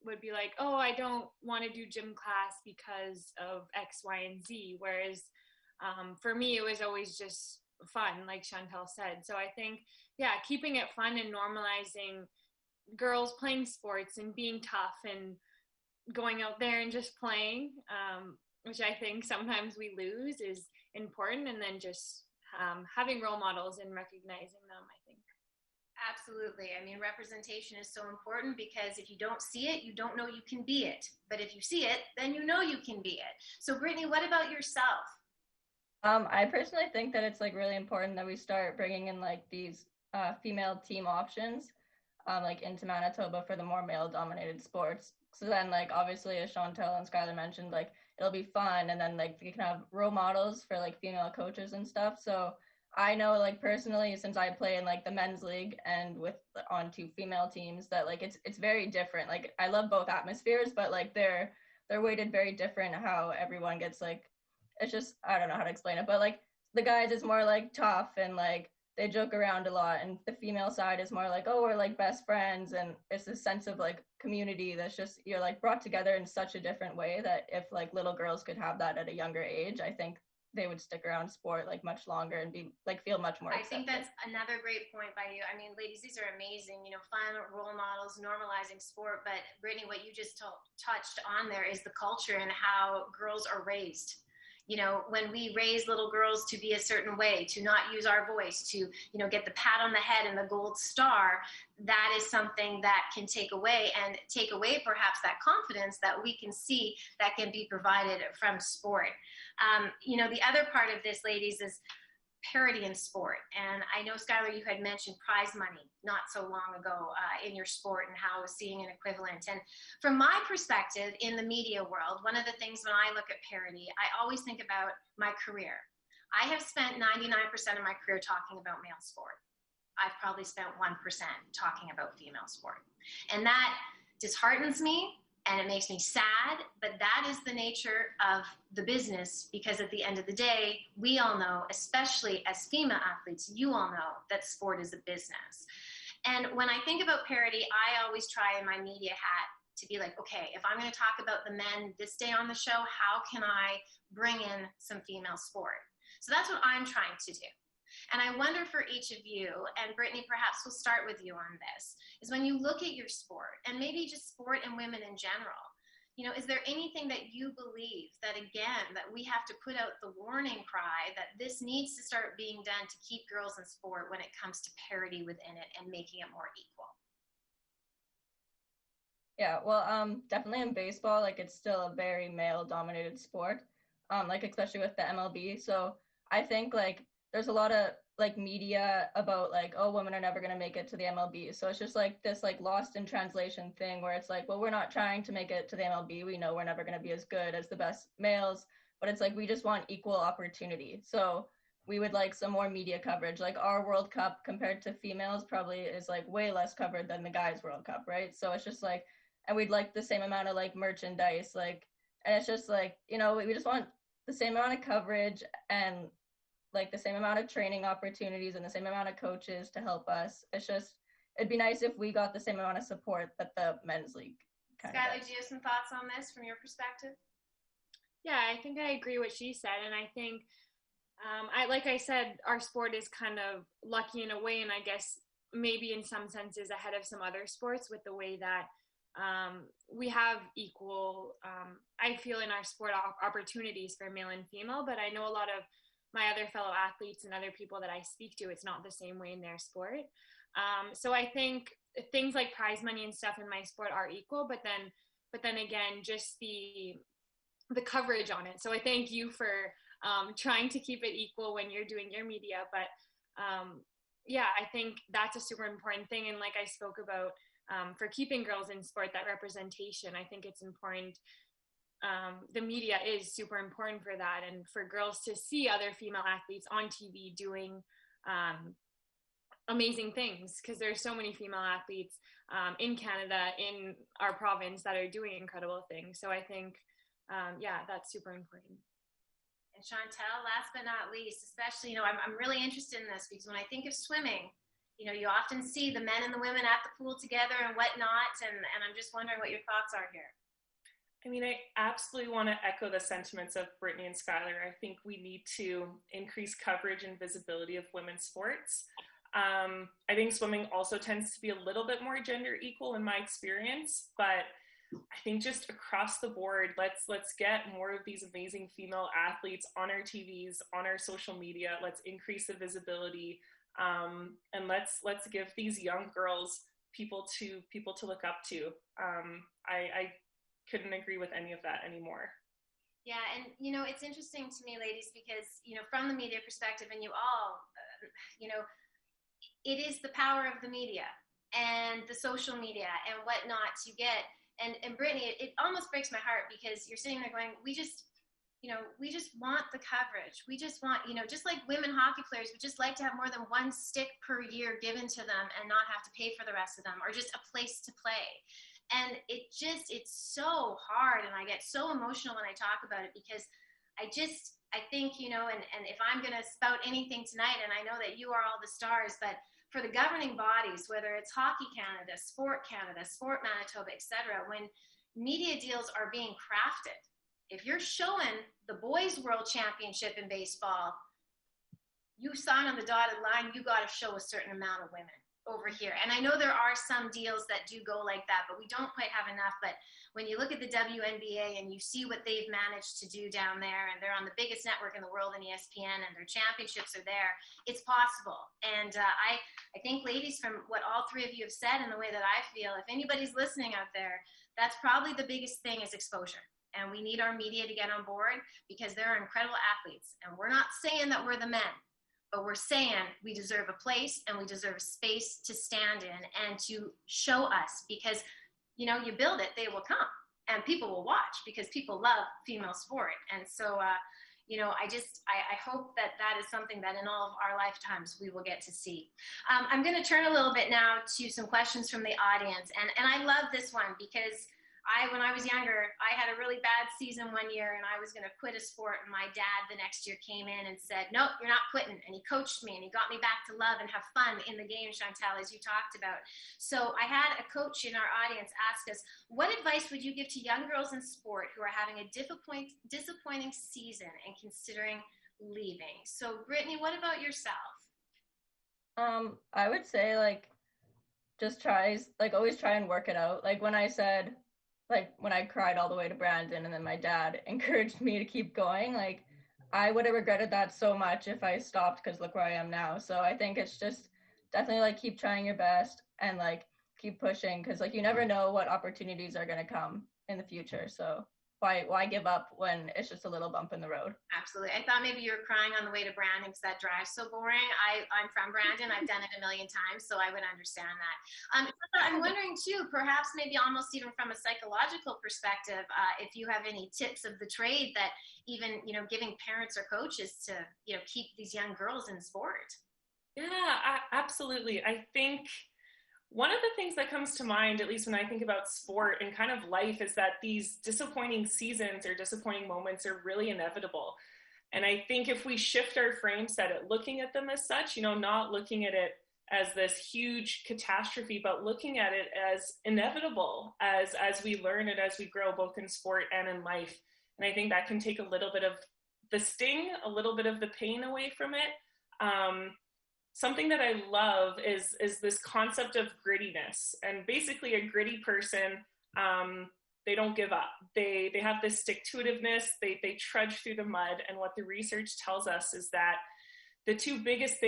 would be like, oh, I don't want to do gym class because of X, Y, and Z. Whereas for me, it was always just fun, like Chantal said. So I think, yeah, keeping it fun and normalizing girls playing sports and being tough and going out there and just playing, which I think sometimes we lose, is important. And then just having role models and recognizing them, I think. Absolutely. I mean, representation is so important, because if you don't see it, you don't know you can be it. But if you see it, then you know you can be it. So Brittany, what about yourself? I personally think that it's like really important that we start bringing in like these female team options. like into Manitoba for the more male dominated sports. So then like obviously as Chantel and Skylar mentioned, like it'll be fun, and then like you can have role models for like female coaches and stuff. So I know like personally, since I play in like the men's league and with on 2 female teams, that like it's very different. Like I love both atmospheres, but like they're weighted very different, how everyone gets like, it's just, I don't know how to explain it, but like the guys it's more like tough and like they joke around a lot, and the female side is more like, oh, we're like best friends, and it's this sense of like community that's just, you're like brought together in such a different way, that if like little girls could have that at a younger age, I think they would stick around sport like much longer and be like feel much more accepted. I think that's another great point by you. I mean, ladies, these are amazing, fun role models, normalizing sport. But Brittany, what you just touched on there is the culture and how girls are raised. When we raise little girls to be a certain way, to not use our voice, to, get the pat on the head and the gold star, that is something that can take away perhaps that confidence that we can see that can be provided from sport. The other part of this, ladies, is parity in sport. And I know, Skylar, you had mentioned prize money not so long ago in your sport and how seeing an equivalent. And from my perspective in the media world, one of the things when I look at parity, I always think about my career. I have spent 99% of my career talking about male sport. I've probably spent 1% talking about female sport. And that disheartens me. And it makes me sad, but that is the nature of the business, because at the end of the day, we all know, especially as female athletes, you all know that sport is a business. And when I think about parity, I always try in my media hat to be like, okay, if I'm going to talk about the men this day on the show, how can I bring in some female sport? So that's what I'm trying to do. And I wonder for each of you, and Brittany, perhaps we'll start with you on this, is when you look at your sport, and maybe just sport and women in general, is there anything that you believe that, again, that we have to put out the warning cry that this needs to start being done to keep girls in sport when it comes to parity within it and making it more equal? Yeah, well, definitely in baseball, like it's still a very male-dominated sport, like especially with the MLB. So I think like there's a lot of like media about like, oh, women are never going to make it to the MLB. So it's just like this like lost in translation thing where it's like, well, we're not trying to make it to the MLB. We know we're never going to be as good as the best males, but it's like we just want equal opportunity. So we would like some more media coverage. Like our World Cup compared to females probably is like way less covered than the guys' World Cup, right? So it's just like, and we'd like the same amount of like merchandise, like, and it's just like, we just want the same amount of coverage and like the same amount of training opportunities and the same amount of coaches to help us. It's just, it'd be nice if we got the same amount of support that the men's league kind of Skylar, does. do you have some thoughts on this from your perspective? Yeah, I think I agree what she said. And I think, like I said, our sport is kind of lucky in a way, and I guess maybe in some senses ahead of some other sports with the way that we have equal, I feel in our sport opportunities for male and female, but I know a lot of my other fellow athletes and other people that I speak to, it's not the same way in their sport. So I think things like prize money and stuff in my sport are equal, but then again, just the coverage on it. So I thank you for trying to keep it equal when you're doing your media. But yeah, I think that's a super important thing. And like I spoke about, for keeping girls in sport, that representation, I think it's important. The media is super important for that, and for girls to see other female athletes on TV doing amazing things, because there's so many female athletes in Canada, in our province, that are doing incredible things. So I think, yeah, that's super important. And Chantel, last but not least, especially, I'm really interested in this because when I think of swimming, you often see the men and the women at the pool together and whatnot, and I'm just wondering what your thoughts are here. I mean, I absolutely want to echo the sentiments of Brittany and Skylar. I think we need to increase coverage and visibility of women's sports. I think swimming also tends to be a little bit more gender equal in my experience, but I think just across the board, let's get more of these amazing female athletes on our TVs, on our social media. Let's increase the visibility, and let's give these young girls people to look up to. I couldn't agree with any of that anymore. Yeah, and it's interesting to me, ladies, because from the media perspective, and you all, it is the power of the media. and the social media and whatnot to get. And Brittany, it almost breaks my heart because you're sitting there going, we just want the coverage. We just want, just like women hockey players, we just like to have more than one stick per year given to them and not have to pay for the rest of them, or just a place to play. And it's so hard. And I get so emotional when I talk about it because I think, and if I'm going to spout anything tonight, and I know that you are all the stars, but for the governing bodies, whether it's Hockey Canada, Sport Manitoba, etc., when media deals are being crafted, if you're showing the boys world championship in baseball, you sign on the dotted line, you got to show a certain amount of women over here. And I know there are some deals that do go like that, but we don't quite have enough. But when you look at the WNBA and you see what they've managed to do down there, and they're on the biggest network in the world in ESPN, and their championships are there, it's possible. And I think, ladies, from what all three of you have said and the way that I feel, if anybody's listening out there, that's probably the biggest thing is exposure. And we need our media to get on board because there are incredible athletes. And we're not saying that we're the men, but we're saying we deserve a place and we deserve a space to stand in and to show us, because, you build it, they will come and people will watch because people love female sport. And so, I hope that is something that in all of our lifetimes we will get to see. I'm going to turn a little bit now to some questions from the audience. And I love this one because when I was younger, I had a really bad season one year and I was going to quit a sport. And my dad the next year came in and said, "No, you're not quitting." And he coached me and he got me back to love and have fun in the game, Chantal, as you talked about. So I had a coach in our audience ask us, what advice would you give to young girls in sport who are having a disappointing season and considering leaving? So Brittany, what about yourself? I would say just always try and work it out. When I said, when I cried all the way to Brandon and then my dad encouraged me to keep going, I would have regretted that so much if I stopped, because look where I am now. So I think it's just definitely keep trying your best and keep pushing, because you never know what opportunities are going to come in the future. So why give up when it's just a little bump in the road? Absolutely. I thought maybe you were crying on the way to Brandon because that drive's so boring. I'm from Brandon. I've done it a million times, so I would understand that. I'm wondering too, perhaps maybe almost even from a psychological perspective, if you have any tips of the trade that even, giving parents or coaches to, keep these young girls in sport. Yeah, absolutely. I think one of the things that comes to mind, at least when I think about sport and kind of life, is that these disappointing seasons or disappointing moments are really inevitable. And I think if we shift our frame set at looking at them as such, not looking at it as this huge catastrophe, but looking at it as inevitable as we learn and as we grow, both in sport and in life. And I think that can take a little bit of the sting, a little bit of the pain away from it. Something that I love is this concept of grittiness. And basically a gritty person, they don't give up. They have this stick-to-itiveness, they trudge through the mud. And what the research tells us is that the two biggest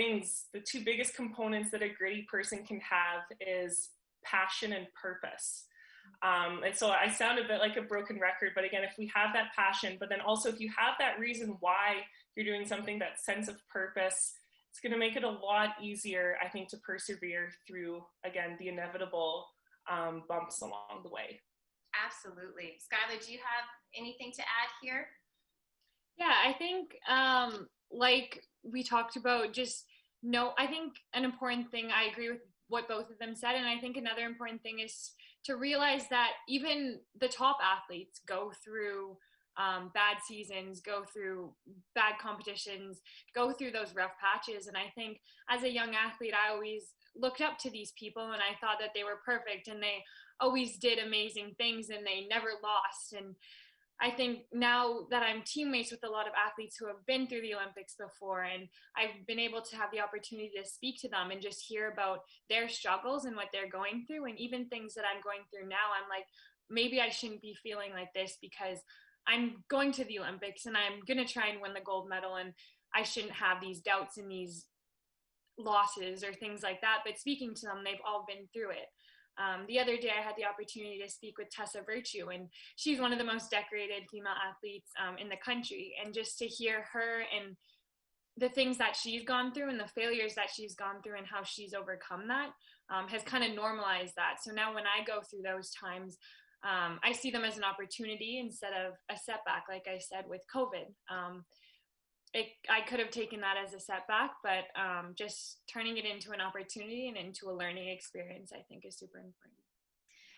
components that a gritty person can have is passion and purpose. And so I sound a bit like a broken record, but again, if we have that passion, but then also if you have that reason why you're doing something, that sense of purpose, it's going to make it a lot easier, I think, to persevere through, again, the inevitable bumps along the way. Absolutely. Skylar, do you have anything to add here? Yeah, I think like we talked about, I think an important thing, I agree with what both of them said, and I think another important thing is to realize that even the top athletes go through bad seasons, go through bad competitions, go through those rough patches. And I think as a young athlete, I always looked up to these people and I thought that they were perfect and they always did amazing things and they never lost. And I think now that I'm teammates with a lot of athletes who have been through the Olympics before, and I've been able to have the opportunity to speak to them and just hear about their struggles and what they're going through, and even things that I'm going through now, I'm like, maybe I shouldn't be feeling like this because I'm going to the Olympics and I'm going to try and win the gold medal, and I shouldn't have these doubts and these losses or things like that. But speaking to them, they've all been through it. The other day I had the opportunity to speak with Tessa Virtue, and she's one of the most decorated female athletes in the country. And just to hear her and the things that she's gone through and the failures that she's gone through and how she's overcome that, has kind of normalized that. So now when I go through those times, I see them as an opportunity instead of a setback. Like I said, with COVID, I could have taken that as a setback, but just turning it into an opportunity and into a learning experience, I think, is super important.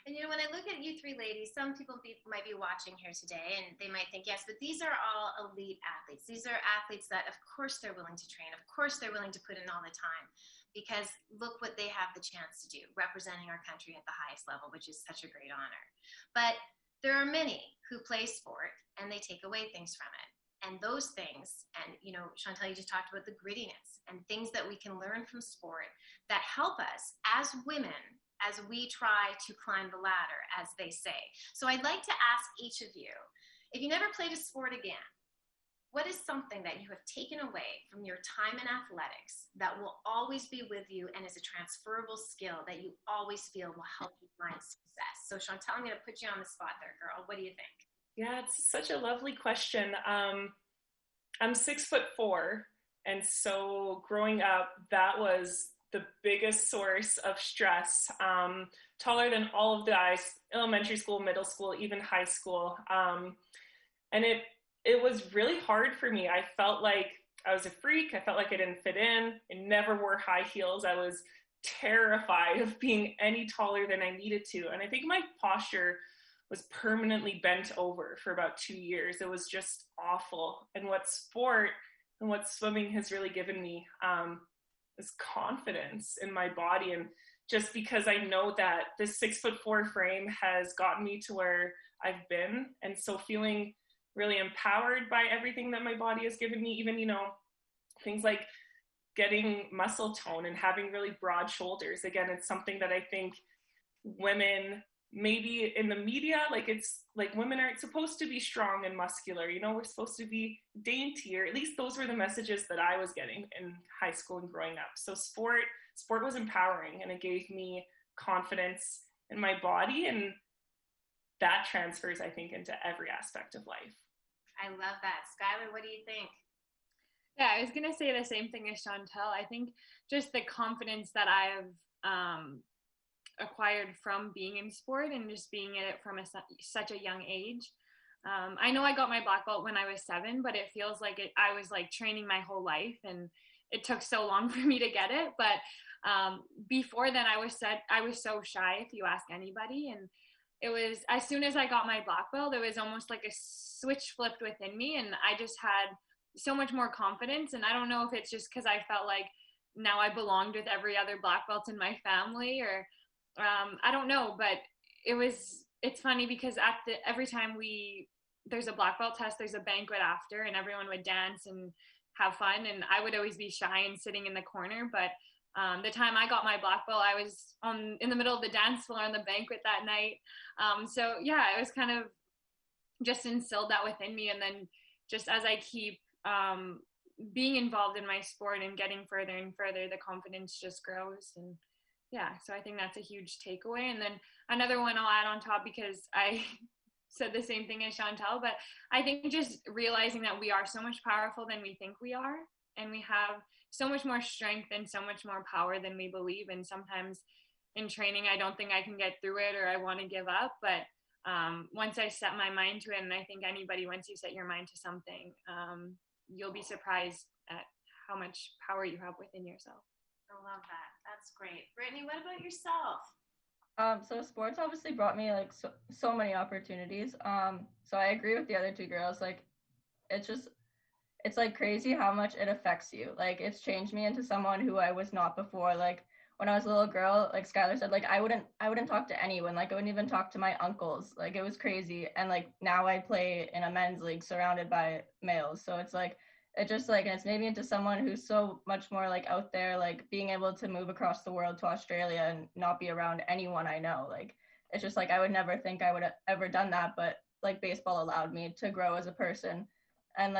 And when I look at you three ladies, some people might be watching here today and they might think, yes, but these are all elite athletes. These are athletes that, of course, they're willing to train. Of course, they're willing to put in all the time, because look what they have the chance to do, representing our country at the highest level, which is such a great honor. But there are many who play sport and they take away things from it. And those things, and Chantal, you just talked about the grittiness and things that we can learn from sport that help us as women as we try to climb the ladder, as they say. So I'd like to ask each of you, if you never played a sport again, what is something that you have taken away from your time in athletics that will always be with you and is a transferable skill that you always feel will help you find success? So Chantal, I'm going to put you on the spot there, girl. What do you think? Yeah, it's such a lovely question. I'm 6'4", and so growing up, that was the biggest source of stress, taller than all of the guys, elementary school, middle school, even high school. And it was really hard for me. I felt like I was a freak. I felt like I didn't fit in. I never wore high heels. I was terrified of being any taller than I needed to. And I think my posture was permanently bent over for about 2 years. It was just awful. And what sport and what swimming has really given me is confidence in my body. And just because I know that this 6'4" frame has gotten me to where I've been. And so feeling really empowered by everything that my body has given me, even, things like getting muscle tone and having really broad shoulders. Again, it's something that I think women, maybe in the media, it's like women aren't supposed to be strong and muscular, we're supposed to be dainty, or at least those were the messages that I was getting in high school and growing up. So sport was empowering, and it gave me confidence in my body, and that transfers, I think, into every aspect of life. I love that. Skylar, what do you think? Yeah, I was going to say the same thing as Chantal. I think just the confidence that I've acquired from being in sport and just being in it from such a young age. I know I got my black belt when I was 7, but it feels like I was training my whole life, and it took so long for me to get it. But before then, I was so shy, if you ask anybody. And it was, as soon as I got my black belt, it was almost like a switch flipped within me, and I just had so much more confidence. And I don't know if it's just because I felt like now I belonged with every other black belt in my family, or I don't know, but it's funny because every time there's a black belt test, there's a banquet after, and everyone would dance and have fun, and I would always be shy and sitting in the corner. But the time I got my black belt, I was in the middle of the dance floor on the banquet that night. So yeah, it was kind of just instilled that within me, and then just as I keep being involved in my sport and getting further and further, the confidence just grows. And yeah, so I think that's a huge takeaway. And then another one I'll add on top, because I said the same thing as Chantal, but I think just realizing that we are so much powerful than we think we are, and we have so much more strength and so much more power than we believe. And sometimes in training, I don't think I can get through it, or I want to give up. But once I set my mind to it, and I think anybody, once you set your mind to something, you'll be surprised at how much power you have within yourself. I love that. That's great. Brittany, what about yourself? So sports obviously brought me so many opportunities. So I agree with the other two girls. It's crazy how much it affects you. It's changed me into someone who I was not before. When I was a little girl, like Skylar said, I wouldn't talk to anyone. I wouldn't even talk to my uncles. It was crazy. And now I play in a men's league surrounded by males. So it's and it's made me into someone who's so much more out there, being able to move across the world to Australia and not be around anyone I know. It's just I would never think I would have ever done that, but baseball allowed me to grow as a person. And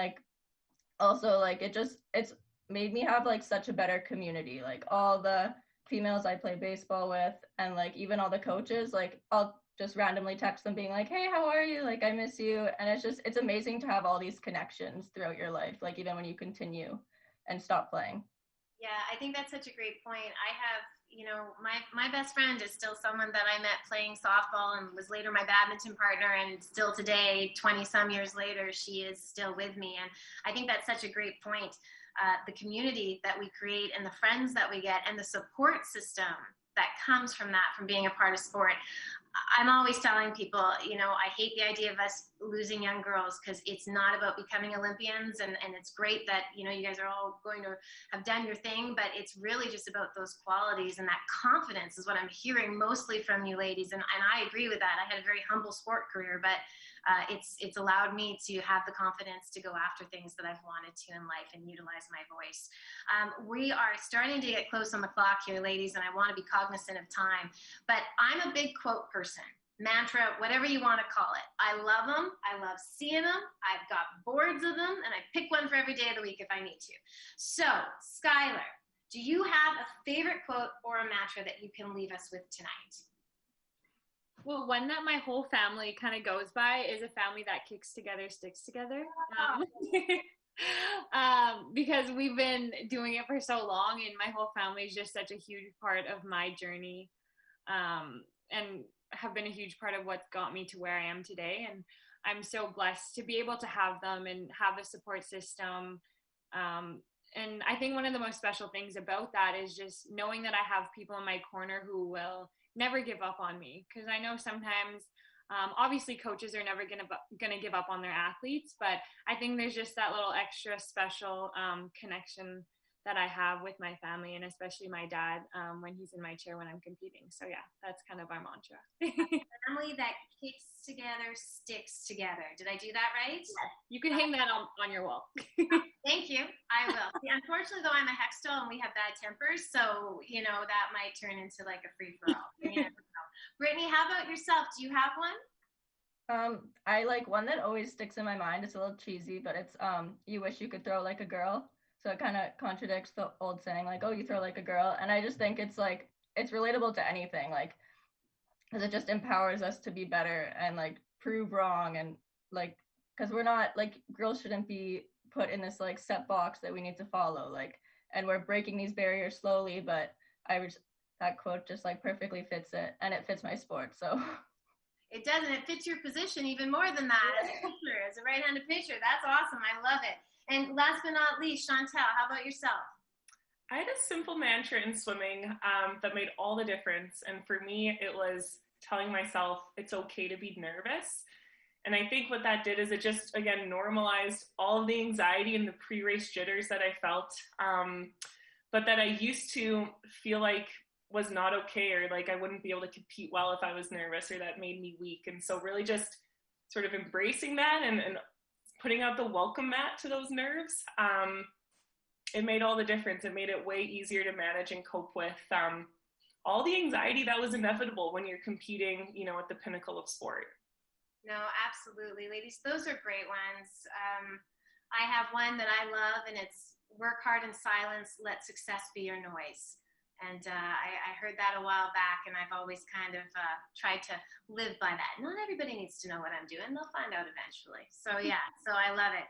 also it's made me have such a better community. All the females I play baseball with, and even all the coaches, I'll just randomly text them being hey, how are you? I miss you. And it's amazing to have all these connections throughout your life, even when you continue and stop playing. Yeah, I think that's such a great point. I have, you know, my best friend is still someone that I met playing softball and was later my badminton partner, and still today, 20 some years later, she is still with me. And I think that's such a great point. The community that we create and the friends that we get and the support system that comes from that, from being a part of sport. I'm always telling people, you know, I hate the idea of us losing young girls, because it's not about becoming Olympians, and it's great that, you know, you guys are all going to have done your thing, but it's really just about those qualities, and that confidence is what I'm hearing mostly from you ladies, and I agree with that. I had a very humble sport career, but it's allowed me to have the confidence to go after things that I've wanted to in life and utilize my voice. We are starting to get close on the clock here, ladies, and I want to be cognizant of time, but I'm a big quote person. Mantra, whatever you want to call it. I love them. I love seeing them. I've got boards of them, and I pick one for every day of the week if I need to. So, Skylar, do you have a favorite quote or a mantra that you can leave us with tonight? Well, one that my whole family kind of goes by is a family that kicks together, sticks together. Because we've been doing it for so long, and my whole family is just such a huge part of my journey, and have been a huge part of what got me to where I am today. And I'm so blessed to be able to have them and have a support system. And I think one of the most special things about that is just knowing that I have people in my corner who will never give up on me. Because I know sometimes, obviously coaches are never gonna give up on their athletes, but I think there's just that little extra special connection that I have with my family, and especially my dad when he's in my chair when I'm competing. So yeah, that's kind of our mantra. Family that kicks together, sticks together. Did I do that right? You can hang that on your wall. Thank you. I will. See, unfortunately, though, I'm a Hextall and we have bad tempers, so you know that might turn into like a free for all. You never know. Brittany, how about yourself? Do you have one? I like one that always sticks in my mind. It's a little cheesy, but it's you wish you could throw like a girl. So it kind of contradicts the old saying, like, oh, you throw like a girl. And I just think it's like, it's relatable to anything, like, because it just empowers us to be better and like prove wrong. And like, because we're not, like, girls shouldn't be put in this like set box that we need to follow, like, and we're breaking these barriers slowly. But that quote just like perfectly fits it, and it fits my sport. So it does, and it fits your position even more than that as a pitcher, as a right-handed pitcher. That's awesome. I love it. And last but not least, Chantel, how about yourself? I had a simple mantra in swimming that made all the difference. And for me, it was telling myself it's okay to be nervous. And I think what that did is it just, again, normalized all of the anxiety and the pre-race jitters that I felt, but that I used to feel like was not okay, or like I wouldn't be able to compete well if I was nervous, or that made me weak. And so really just sort of embracing that and putting out the welcome mat to those nerves, it made all the difference. It made it way easier to manage and cope with all the anxiety that was inevitable when you're competing, you know, at the pinnacle of sport. No, absolutely. Ladies, those are great ones. I have one that I love, and it's work hard in silence, let success be your noise. And I heard that a while back, and I've always kind of tried to live by that. Not everybody needs to know what I'm doing. They'll find out eventually. So yeah, so I love it.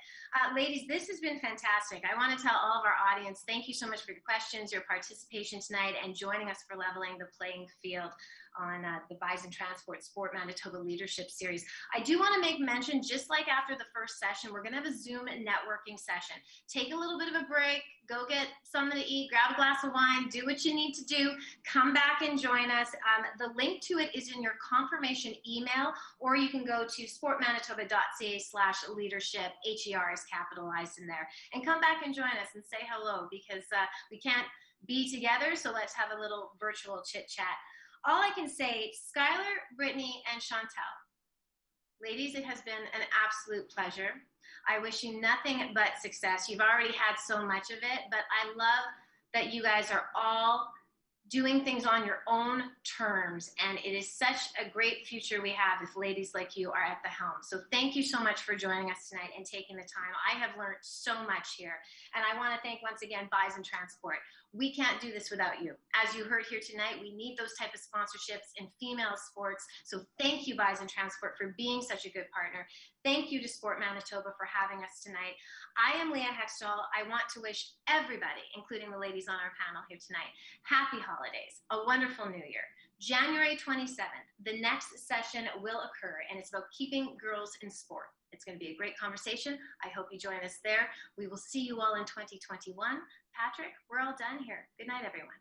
Ladies, this has been fantastic. I want to tell all of our audience, thank you so much for your questions, your participation tonight, and joining us for leveling the playing field on the Bison Transport Sport Manitoba Leadership Series. I do want to make mention, just like after the first session, we're going to have a Zoom networking session. Take a little bit of a break, go get something to eat, grab a glass of wine, do what you need to do, come back and join us. The link to it is in your confirmation email, or you can go to sportmanitoba.ca/leadership, HER is capitalized in there, and come back and join us and say hello, because we can't be together, so let's have a little virtual chit chat. All I can say, Skylar, Brittany, and Chantel, ladies, it has been an absolute pleasure. I wish you nothing but success. You've already had so much of it, but I love that you guys are all doing things on your own terms, and it is such a great future we have if ladies like you are at the helm. So thank you so much for joining us tonight and taking the time. I have learned so much here, and I want to thank once again Bison Transport. We can't do this without you. As you heard here tonight, we need those type of sponsorships in female sports. So thank you, Bison Transport, for being such a good partner. Thank you to Sport Manitoba for having us tonight. I am Leah Hextall. I want to wish everybody, including the ladies on our panel here tonight, happy holidays. holidays. A wonderful new year. January 27th, the next session will occur, and it's about keeping girls in sport. It's going to be a great conversation. I hope you join us there. We will see you all in 2021. Patrick, we're all done here. Good night, everyone.